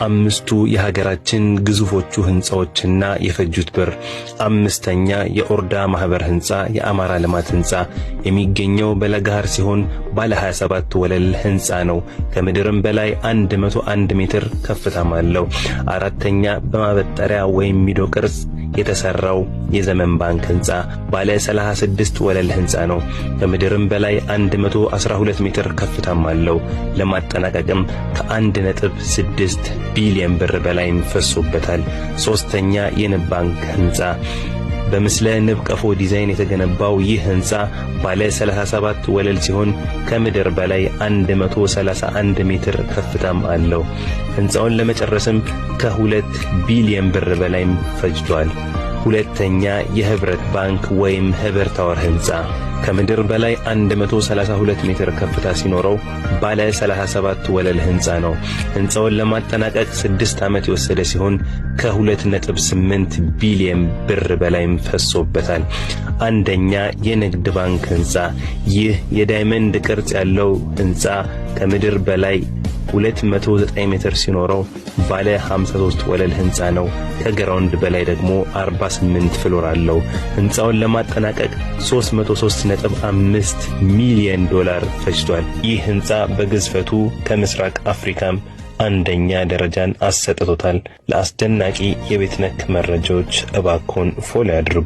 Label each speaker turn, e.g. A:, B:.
A: አምስቱ የሀገራችን ግዙፎቹ ህንጻዎችና የፈጁት ብር። አምስተኛ የኦርዳ ማህበር ህንጻ የአማራ ልማት ህንጻ የሚገኘው በለጋሃር ሲሆን ባለ 27 ወለል ህንጻ ነው። ከምድርም በላይ 101 ሜትር ከፍታም አለው። አራተኛ በማበጠሪያ ወይም ሚዶ ቅርጽ የተሰራው የዘመን ባንክ ህንጻ ባለ 36 ወለል ህንጻ ነው። ከምድርም በላይ 112 ሜትር ከፍታም አለው። ለማጠናቀቅም ከ1.6 ቢሊዮን ብር በላይ ፈሶበታል። ሶስተኛ የንብ ባንክ ህንጻ በምስለ ንብ ቀፎ ዲዛይን የተገነባው ይህ ህንጻ ባለ 37 ወለል ሲሆን ከምድር በላይ 131 ሜትር ከፍታም አለው። ህንጻውን ለመጨረስም ከ2 ቢሊዮን ብር በላይ ፈጅቷል። ሁለተኛ የህብረት ባንክ ወይም ህብር ታወር ህንጻ ከምድር በላይ 132 ሜትር ከፍታ ሲኖረው ባለ 37 ወለል ህንጻ ነው። ህንጻውን ለማጠናቀቅ 6 ዓመት የወሰደ ሲሆን ከ2.8 ቢሊዮን ብር በላይ ፈሶበታል። አንደኛ የንግድ ባንክ ህንጻ ይህ የዳይመንድ ቅርጽ ያለው ህንጻ ከምድር በላይ 209 ሜትር ሲኖረው ባለ 53 ወለል ህንጻ ነው። ከግራውንድ በላይ ደግሞ 48 ፍሎር አለው። ህንጻውን ለማጠናቀቅ 303.5 ሚሊዮን ዶላር ፈጅቷል። ይህ ህንጻ በግዝፈቱ ከምስራቅ አፍሪካም አንደኛ ደረጃን አሰጥቶታል። ለአስደናቂ የቤት ነክ መረጃዎች እባክዎን ፎሎ ያድርጉ።